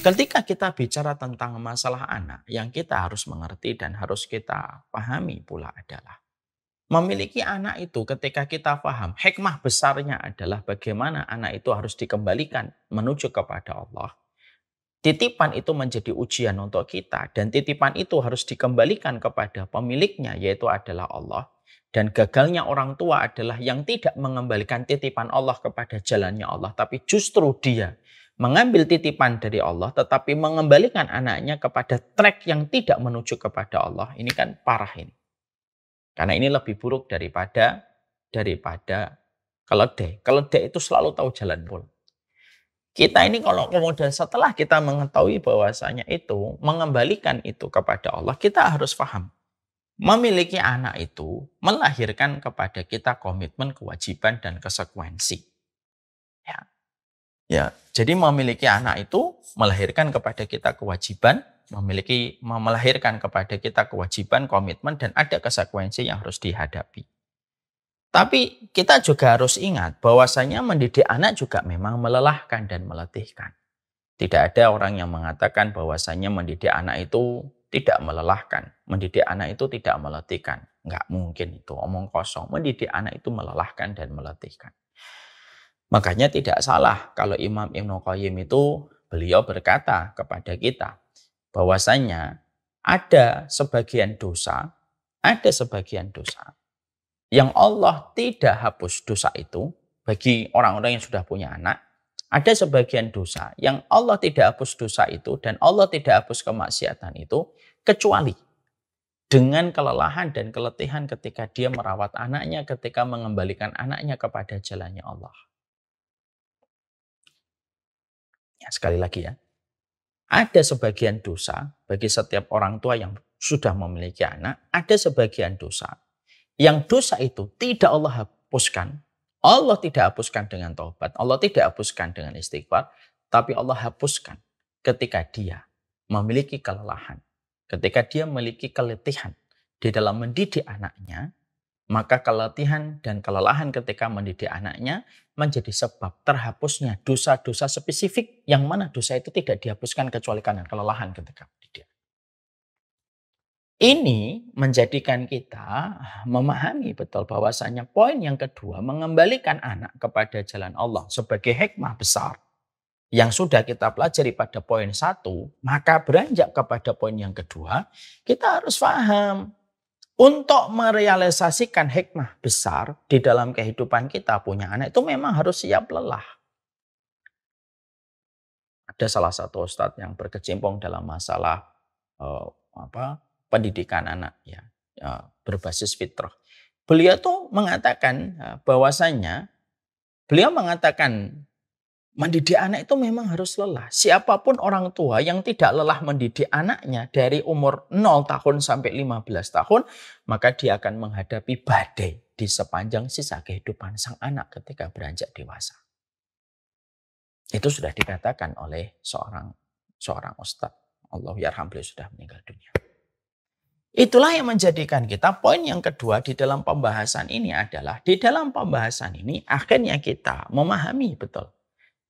Ketika kita bicara tentang masalah anak, yang kita harus mengerti dan harus kita pahami pula adalah memiliki anak itu ketika kita paham, hikmah besarnya adalah bagaimana anak itu harus dikembalikan menuju kepada Allah. Titipan itu menjadi ujian untuk kita dan titipan itu harus dikembalikan kepada pemiliknya yaitu adalah Allah. Dan gagalnya orang tua adalah yang tidak mengembalikan titipan Allah kepada jalannya Allah, tapi justru dia mengambil titipan dari Allah tetapi mengembalikan anaknya kepada trek yang tidak menuju kepada Allah. Ini kan parah ini. Karena ini lebih buruk daripada keledai. Keledai itu selalu tahu jalan pulang. Kita ini kalau kemudian setelah kita mengetahui bahwasanya itu mengembalikan itu kepada Allah, kita harus paham. Memiliki anak itu melahirkan kepada kita komitmen, kewajiban, dan konsekuensi. Ya, jadi memiliki anak itu melahirkan kepada kita kewajiban, melahirkan kepada kita kewajiban, komitmen, dan ada konsekuensi yang harus dihadapi. Tapi kita juga harus ingat bahwasanya mendidik anak juga memang melelahkan dan meletihkan. Tidak ada orang yang mengatakan bahwasanya mendidik anak itu tidak melelahkan, mendidik anak itu tidak meletihkan. Enggak mungkin itu, omong kosong. Mendidik anak itu melelahkan dan meletihkan. Makanya tidak salah kalau Imam Ibnu Qayyim itu beliau berkata kepada kita bahwasanya ada sebagian dosa yang Allah tidak hapus dosa itu bagi orang-orang yang sudah punya anak. Ada sebagian dosa yang Allah tidak hapus dosa itu dan Allah tidak hapus kemaksiatan itu kecuali dengan kelelahan dan keletihan ketika dia merawat anaknya, ketika mengembalikan anaknya kepada jalannya Allah. Ya, sekali lagi ya, ada sebagian dosa bagi setiap orang tua yang sudah memiliki anak, ada sebagian dosa yang dosa itu tidak Allah hapuskan. Allah tidak hapuskan dengan taubat, Allah tidak hapuskan dengan istighfar, tapi Allah hapuskan ketika dia memiliki kelelahan, ketika dia memiliki keletihan di dalam mendidik anaknya, maka keletihan dan kelelahan ketika mendidik anaknya menjadi sebab terhapusnya dosa-dosa spesifik yang mana dosa itu tidak dihapuskan kecuali karena kelelahan ketika mendidik. Ini menjadikan kita memahami betul bahwasanya poin yang kedua, mengembalikan anak kepada jalan Allah sebagai hikmah besar yang sudah kita pelajari pada poin 1, maka beranjak kepada poin yang kedua, kita harus paham untuk merealisasikan hikmah besar di dalam kehidupan kita punya anak itu memang harus siap lelah. Ada salah satu ustadz yang berkecimpung dalam masalah pendidikan anak ya, berbasis fitrah. Beliau tuh mengatakan bahwasanya mendidik anak itu memang harus lelah. Siapapun orang tua yang tidak lelah mendidik anaknya dari umur 0 tahun sampai 15 tahun, maka dia akan menghadapi badai di sepanjang sisa kehidupan sang anak ketika beranjak dewasa. Itu sudah dikatakan oleh seorang ustadz. Allah yarham, beliau sudah meninggal dunia. Itulah yang menjadikan kita, poin yang kedua di dalam pembahasan ini adalah, di dalam pembahasan ini akhirnya kita memahami betul.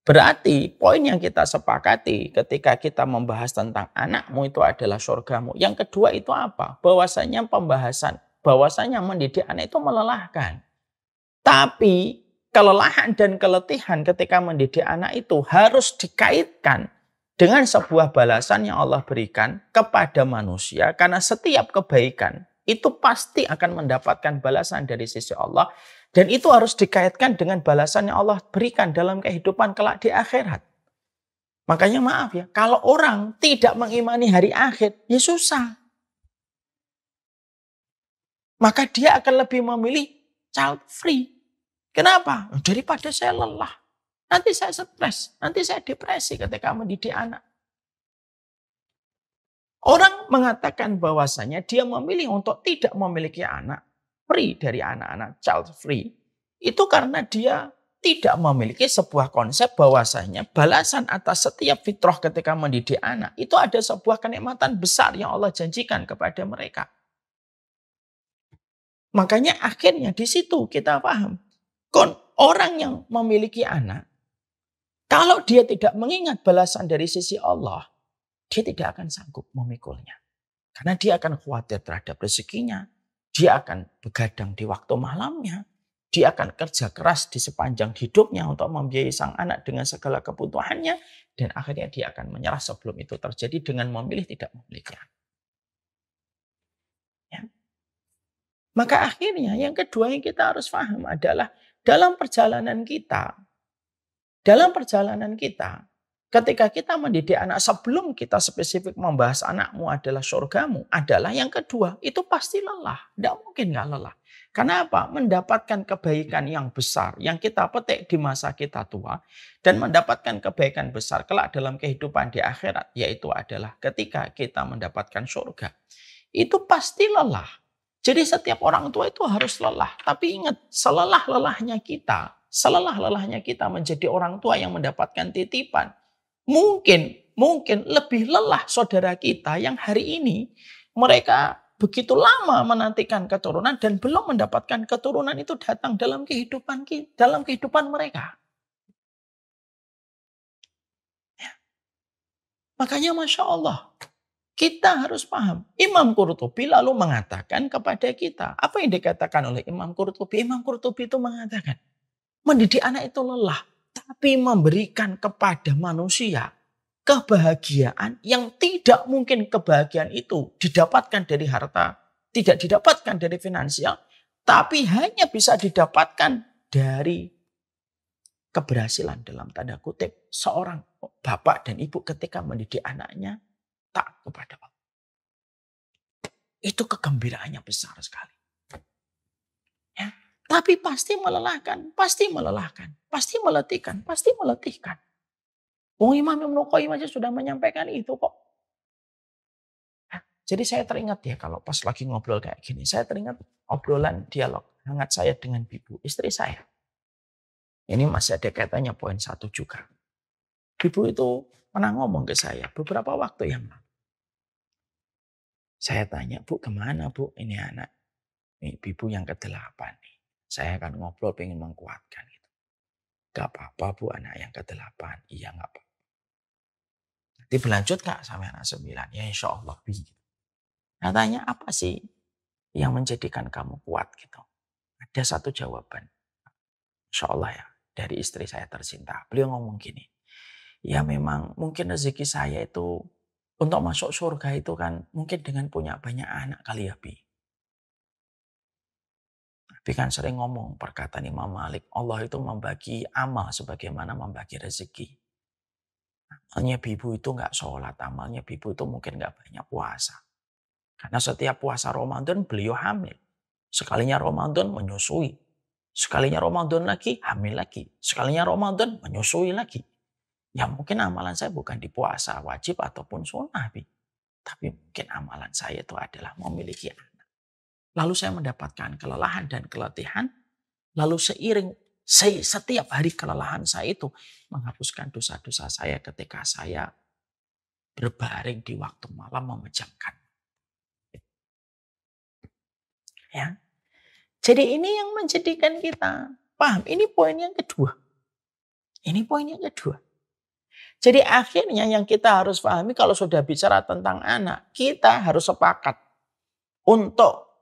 Berarti poin yang kita sepakati ketika kita membahas tentang anakmu itu adalah surgamu. Yang kedua itu apa? Bahwasanya mendidik anak itu melelahkan. Tapi kelelahan dan keletihan ketika mendidik anak itu harus dikaitkan dengan sebuah balasan yang Allah berikan kepada manusia. Karena setiap kebaikan itu pasti akan mendapatkan balasan dari sisi Allah. Dan itu harus dikaitkan dengan balasan yang Allah berikan dalam kehidupan kelak di akhirat. Makanya maaf ya, kalau orang tidak mengimani hari akhir, ya susah. Maka dia akan lebih memilih child free. Kenapa? Daripada saya lelah. Nanti saya stres, nanti saya depresi ketika mendidik anak. Orang mengatakan bahwasanya dia memilih untuk tidak memiliki anak, free dari anak-anak, child free, itu karena dia tidak memiliki sebuah konsep bahwasanya balasan atas setiap fitrah ketika mendidik anak, itu ada sebuah kenikmatan besar yang Allah janjikan kepada mereka. Makanya akhirnya di situ kita paham Orang yang memiliki anak, kalau dia tidak mengingat balasan dari sisi Allah, dia tidak akan sanggup memikulnya. Karena dia akan khawatir terhadap rezekinya. Dia akan begadang di waktu malamnya. Dia akan kerja keras di sepanjang hidupnya untuk membiayai sang anak dengan segala kebutuhannya. Dan akhirnya dia akan menyerah sebelum itu terjadi dengan memilih tidak memiliki anak. Ya. Maka akhirnya yang kedua yang kita harus paham adalah dalam perjalanan kita, ketika kita mendidik anak, sebelum kita spesifik membahas anakmu adalah surgamu, adalah yang kedua, itu pasti lelah. Tidak mungkin nggak lelah. Karena apa? Mendapatkan kebaikan yang besar yang kita petik di masa kita tua dan mendapatkan kebaikan besar kelak dalam kehidupan di akhirat, yaitu adalah ketika kita mendapatkan surga. Itu pasti lelah. Jadi setiap orang tua itu harus lelah. Tapi ingat, selelah-lelahnya kita menjadi orang tua yang mendapatkan titipan. Mungkin lebih lelah saudara kita yang hari ini mereka begitu lama menantikan keturunan dan belum mendapatkan keturunan itu datang dalam kehidupan mereka. Ya. Makanya Masya Allah, kita harus paham. Imam Qurtubi lalu mengatakan kepada kita, apa yang dikatakan oleh Imam Qurtubi? Imam Qurtubi itu mengatakan, mendidik anak itu lelah, tapi memberikan kepada manusia kebahagiaan yang tidak mungkin kebahagiaan itu didapatkan dari harta, tidak didapatkan dari finansial, tapi hanya bisa didapatkan dari keberhasilan dalam tanda kutip seorang bapak dan ibu ketika mendidik anaknya taat kepada Allah. Itu kegembiraannya besar sekali. Ya. Tapi pasti melelahkan, pasti meletihkan. Imam Ibnu Qayyim aja sudah menyampaikan itu kok. Nah, jadi saya teringat ya kalau pas lagi ngobrol kayak gini, saya teringat obrolan dialog hangat saya dengan Bibu, istri saya. Ini masih ada kaitannya poin 1 juga. Bibu itu pernah ngomong ke saya beberapa waktu yang lalu. Saya tanya, Bu kemana Bu ini anak? Ini Bibu yang ke-8 nih. Saya akan ngobrol pengen mengkuatkan gitu. Gak apa-apa Bu anak yang ke-8. Iya gak apa-apa. Nanti berlanjut gak sampai anak 9? Ya insya Allah. Nah tanya apa sih yang menjadikan kamu kuat gitu? Ada satu jawaban. Insya Allah ya. Dari istri saya tercinta. Beliau ngomong gini. Ya memang mungkin rezeki saya itu untuk masuk surga itu kan mungkin dengan punya banyak anak kali ya Bi. Tapi kan sering ngomong perkataan Imam Malik. Allah itu membagi amal sebagaimana membagi rezeki. Amalnya Bibu itu gak sholat. Amalnya Bibu itu mungkin gak banyak puasa. Karena setiap puasa Ramadan beliau hamil. Sekalinya Ramadan menyusui. Sekalinya Ramadan lagi hamil lagi. Sekalinya Ramadan menyusui lagi. Ya mungkin amalan saya bukan di puasa wajib ataupun sunnah. Tapi mungkin amalan saya itu adalah memiliki anak. Lalu saya mendapatkan kelelahan dan keletihan. Lalu setiap hari kelelahan saya itu menghapuskan dosa-dosa saya ketika saya berbaring di waktu malam memejamkan. Ya. Jadi ini yang menjadikan kita paham. Ini poin yang kedua. Jadi akhirnya yang kita harus pahami kalau sudah bicara tentang anak, kita harus sepakat untuk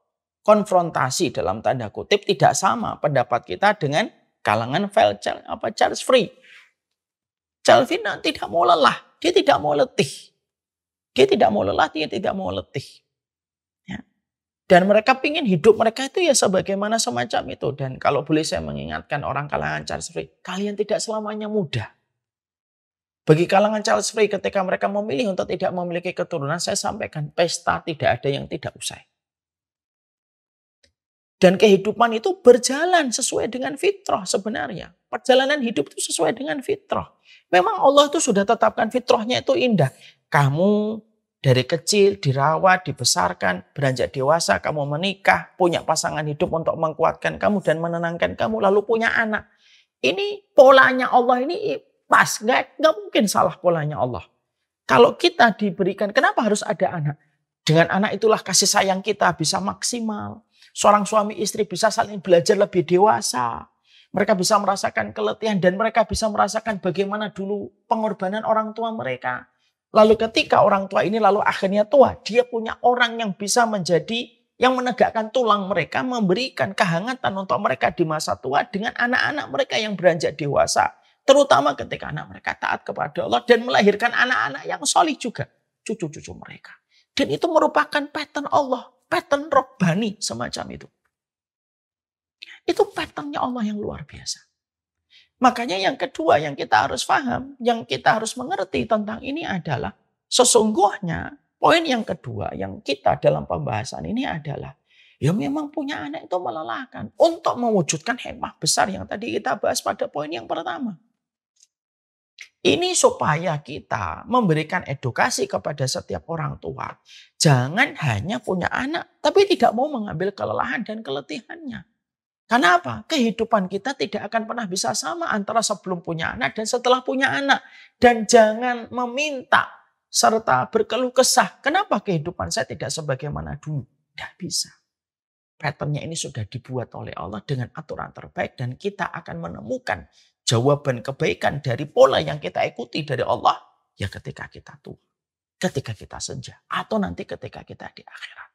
konfrontasi dalam tanda kutip tidak sama pendapat kita dengan kalangan Charles Free. Charles Free tidak mau lelah, dia tidak mau letih. Dia tidak mau lelah, dia tidak mau letih. Ya. Dan mereka ingin hidup mereka itu ya sebagaimana semacam itu. Dan kalau boleh saya mengingatkan orang kalangan Charles Free, kalian tidak selamanya mudah. Bagi kalangan Charles Free ketika mereka memilih untuk tidak memiliki keturunan, saya sampaikan pesta tidak ada yang tidak usai. Dan kehidupan itu berjalan sesuai dengan fitrah sebenarnya. Perjalanan hidup itu sesuai dengan fitrah. Memang Allah itu sudah tetapkan fitrahnya itu indah. Kamu dari kecil dirawat, dibesarkan, beranjak dewasa, kamu menikah, punya pasangan hidup untuk menguatkan kamu dan menenangkan kamu, lalu punya anak. Ini polanya Allah ini pas, nggak mungkin salah polanya Allah. Kalau kita diberikan, kenapa harus ada anak? Dengan anak itulah kasih sayang kita bisa maksimal. Seorang suami istri bisa saling belajar lebih dewasa. Mereka bisa merasakan keletihan dan mereka bisa merasakan bagaimana dulu pengorbanan orang tua mereka. Lalu ketika orang tua ini lalu akhirnya tua, dia punya orang yang bisa menjadi yang menegakkan tulang mereka, memberikan kehangatan untuk mereka di masa tua dengan anak-anak mereka yang beranjak dewasa. Terutama ketika anak mereka taat kepada Allah dan melahirkan anak-anak yang solih juga. Cucu-cucu mereka. Dan itu merupakan pattern Allah, pattern robbani semacam itu. Itu patternnya Allah yang luar biasa. Makanya yang kedua yang kita harus paham, yang kita harus mengerti tentang ini adalah sesungguhnya poin yang kedua yang kita dalam pembahasan ini adalah ya memang punya anak itu melelahkan untuk mewujudkan hikmah besar yang tadi kita bahas pada poin yang pertama. Ini supaya kita memberikan edukasi kepada setiap orang tua. Jangan hanya punya anak, tapi tidak mau mengambil kelelahan dan keletihannya. Karena apa? Kehidupan kita tidak akan pernah bisa sama antara sebelum punya anak dan setelah punya anak. Dan jangan meminta serta berkeluh kesah. Kenapa kehidupan saya tidak sebagaimana dulu? Tidak bisa. Patternnya ini sudah dibuat oleh Allah dengan aturan terbaik. Dan kita akan menemukan jawaban kebaikan dari pola yang kita ikuti dari Allah. Ya ketika kita tua. Ketika kita senja. Atau nanti ketika kita di akhirat.